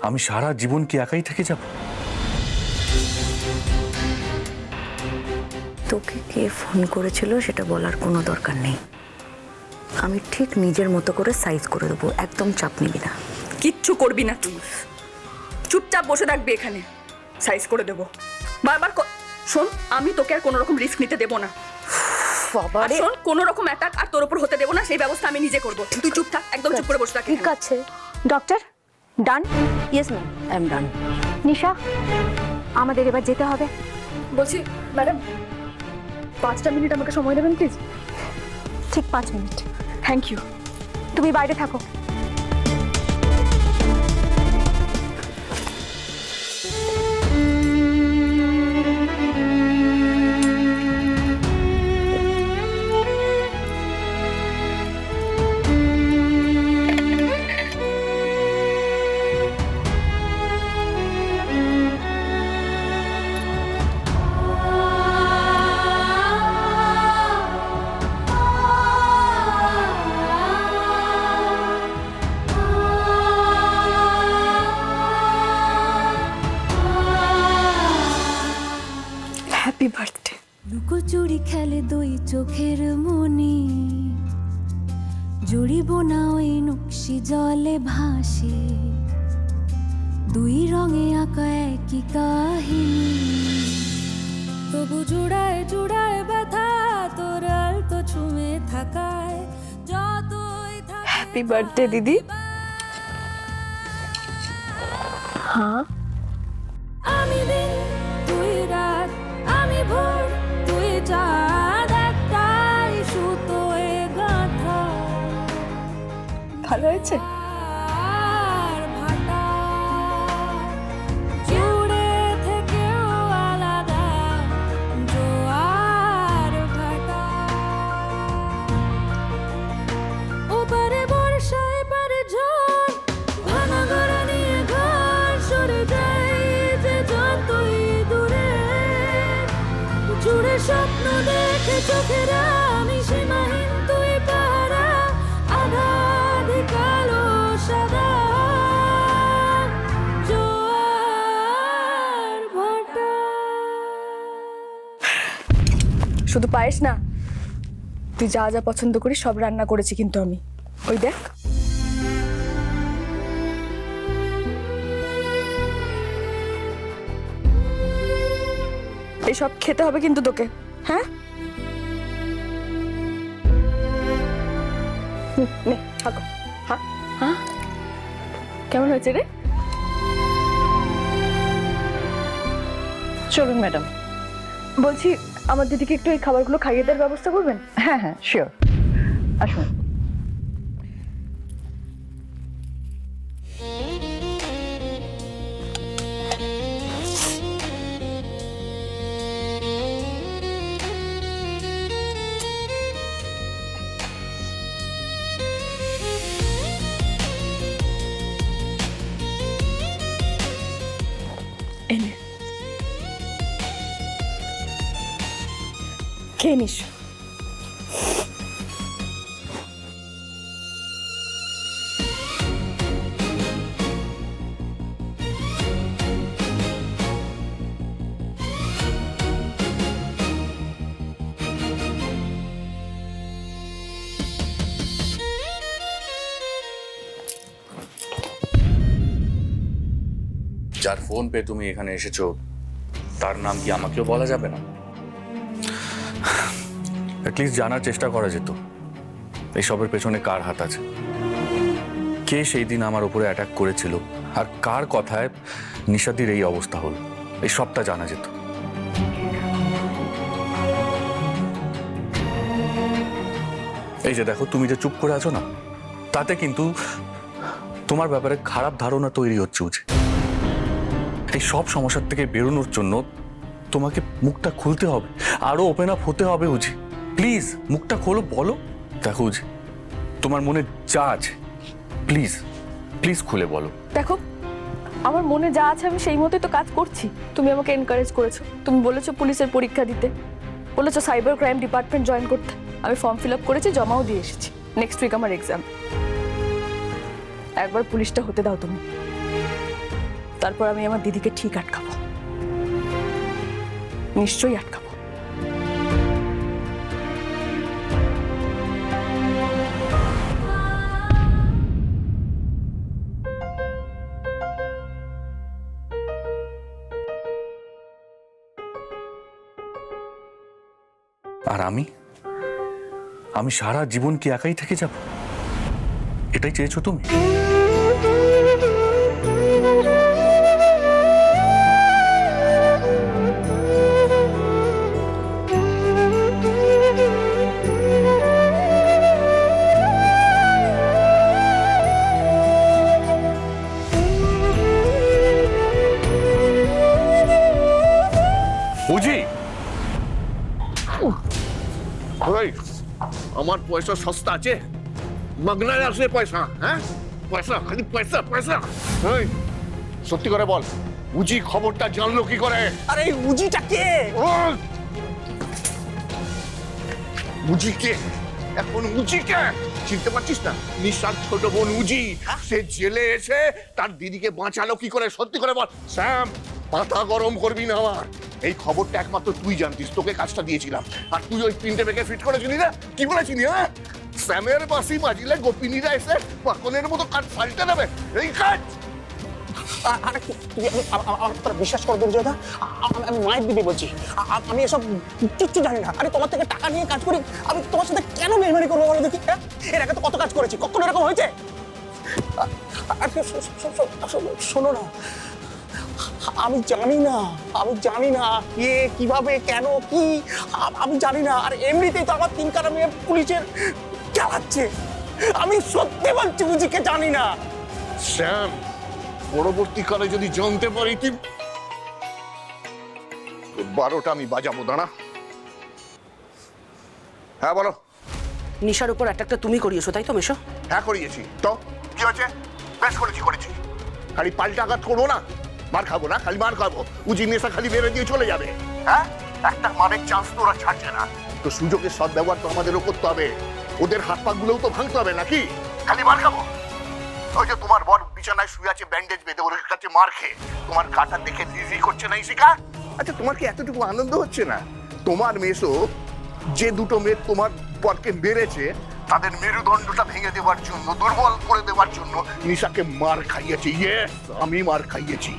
আমি সারা জীবন কি একাই থেকে যাব? তোকে কে ফোন করেছিল সেটা বলার কোনো দরকার নেই। আমি ঠিক নিজের মতো করে সাইজ করে দেবো, একদম চাপ নিবি না। কিচ্ছু করবি না তুই, চুপচাপ বসে থাকবি এখানে, সাইজ করে দেবো। বারবার শোন, আমি তোকে আর কোনো রকম রিস্ক নিতে দেবো না। আর শোন, কোনো রকম অ্যাটাক আর তোর উপর হতে দেবো না, সেই ব্যবস্থা আমি নিজে করবো। তুই চুপ থাক, একদম চুপ করে বসে থাক। ঠিক আছে doctor, done? Yes ma'am, I am done. Nisha, আমাদের এবার যেতে হবে। বলছি ম্যাডাম, 5টা মিনিট আমাকে সময় দেবেন প্লিজ? ঠিক 5 মিনিট। Thank you. তুমি বাইরে থাকো। Happy birthday. লুকোচুরি খেলে দুই চোখের মনি, জড়িব না ওই নকশি জলে ভাসে, দুই রঙে আঁকা একই কাহিনী, তবু জুড়ায় জুড়ায় ব্যথা তোর আলতো ছুঁয়ে থাকায়, যতই হ্যাপি বার্থডে দিদি। হ্যাঁ, আমি দিন তুই রাত, আমি ভোর তুই চাঁদ, একটাই সুতোয় গাঁথা ভালো হয়েছে। আর ভাটা জুড়ে থেকেও আলাদা, জোয়ার ভাটা ওপারে বর্ষায় পারে ঝড়, ঘন ঘন নিয়ে ঘর সরে যায় যে যতই দূরে, জুড়ে স্বপ্ন দেখে চোখেরা, আমি সীমাহীন তুই পাহারা, আধা আধি কালো সাদা, জোয়ার ভাটা। শুধু পায়েস না, তুই যা যা পছন্দ করিস সব রান্না করেছি কিন্তু আমি। ওই দেখ, এসব খেতে হবে কিন্তু তোকে, হ্যাঁ? নে থাকো। হ্যাঁ হ্যাঁ, কেমন হয়েছে রে? চলুন ম্যাডাম। বলছি, আমার দিদিকে একটু এই খাবারগুলো খাইয়ে দেওয়ার ব্যবস্থা করবেন? হ্যাঁ হ্যাঁ, শিওর, আসুন। এনে খেয়ে নিস। যার ফোন পেয়ে তুমি এখানে এসেছো তার নাম কি আমাকেও বলা যাবে না? অ্যাটলিস্ট জানার চেষ্টা করা যেত এইসবের পেছনে কার হাত আছে, কে সেই দিন আমার উপরে অ্যাটাক করেছিল, আর কার কথায় নিশাদির এই অবস্থা হলো, এই সবটা জানা যেত। এই যে দেখো, তুমি যে চুপ করে আছো না, তাতে কিন্তু তোমার ব্যাপারে খারাপ ধারণা তৈরি হচ্ছে উচিত। এই সব সমস্যার থেকে বেরোনোর জন্য তোমাকে মুখটা খুলতে হবে, আরো ওপেন আপ হতে হবে উজি। প্লিজ মুখটা খোলো, বলো। দেখো উজি, তোমার মনে যা আছে প্লিজ প্লিজ খুলে বলো। দেখো, আমার মনে যা আছে আমি সেই মতোই তো কাজ করছি। তুমি আমাকে এনকারেজ করেছো, তুমি বলেছো পুলিশের পরীক্ষা দিতে, বলেছো সাইবার ক্রাইম ডিপার্টমেন্ট জয়েন করতে। আমি ফর্ম ফিল আপ করেছি, জমাও দিয়ে এসেছি। নেক্সট উইক আমার এক্সাম। একবার পুলিশটা হতে দাও তুমি। তারপর আমি আমার দিদিকে ঠিক আটকাবো, নিশ্চয়ই আটকাবো। আর আমি সারা জীবন কি একাই থেকে যাব? এটাই চেয়েছো তুমি? বুঝি ওই আমার পয়সা সস্তা আছে, মাগনায় আসে পয়সা। হ্যাঁ, পয়সা খালি পয়সা পয়সা। ওই সত্যি করে বল, উজি খবরটা জানলো কি করে? আরে উজিটা কে? ওই, উজি কে? এখন উজি কে চিনতে পারছিস না? নিশার ছোট বোন উজি, সে জেলে এসে তার দিদিকে বাঁচালো কি করে? সত্যি করে বল শ্যাম, মাথা গরম করবি না আমার। এই খবরটা একমাত্র তুই জানতিস, তোকে কাজটা দিয়েছিলাম, আর তুই ওই তিনটে মেয়েকে ফিট করেছিলি না? কি বলেছিলি? হ্যাঁ, স্যামের বাসি বাজিলে গোপিনীরা এসে পাগলের মতো কাজ ফালতে নেবে, এই কাজ। আরে তুই আমার তোরা বিশ্বাস কর দুর্যোধা, আমি মায়ের দিদি বলছি, আমি এসব কিচ্ছু জানি না। আরে তোমার থেকে টাকা নিয়ে কাজ করি, আমি তোমার সাথে কেন মেহমানি করবো বলো দেখি? হ্যাঁ, এর আগে তো কত কাজ করেছি, কখনো এরকম হয়েছে? আর শোনো না, আমি জানি না কে কিভাবে কেন কি, আমি জানি না। আর এমনিতেই তো আমার তিন কারা মেয়ে পুলিশের চালাচ্ছে। আমি সত্যি বলছি বুঝিকে জানি না। শ্যাম, পরবর্তীকালে যদি জানতে পারি তুই, 12টা আমি বাজাবো, দাঁড়া। হ্যাঁ বলো। নিশার উপর অ্যাটাকটা তুমি করিয়েছো তাই তো মেশো? হ্যাঁ করিয়েছি তো, কি হয়েছে? বেশ করেছি। খালি পাল্টা আঘাত করবো না, মার খাবো না, খালি মার খাবো। উজি নেশা খালি বেড়ে দিয়ে চলে যাবে। হ্যাঁ, একটা মারের চান্স তো ওরা ছাড়ছে না। তো সুযোগের সদ্ব্যবহার তো আমাদেরও করতে হবে, ওদের হাত পা গুলোও তো ভাঙতে হবে নাকি? খালি মার খাবো। ওই যে তোমার বর বিছানায় শুয়ে আছে ব্যান্ডেজ বেঁধে, ওর কাছে মার খেয়ে তোমার গাটা দেখে জিজি করছে না ইশিকা? আচ্ছা, তোমার কি এতটুকু আনন্দ হচ্ছে না? তোমার মেসো যে দুটো মেয়ে তোমার বরকে মেরেছে, তাদের মেরুদণ্ডটা ভেঙে দেওয়ার জন্য, দুর্বল করে দেওয়ার জন্য নিশাকে মার খাইয়েছে। ইয়েস, আমি মার খাইয়েছি।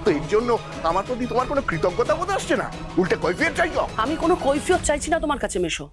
তো এর জন্য আমার প্রতি তোমার কোনো কৃতজ্ঞতা বোধ আসছে না, উল্টে কৈফিয়ত চাইছো। আমি কোনো কৈফিয়ত চাইছি না তোমার কাছে মেশো।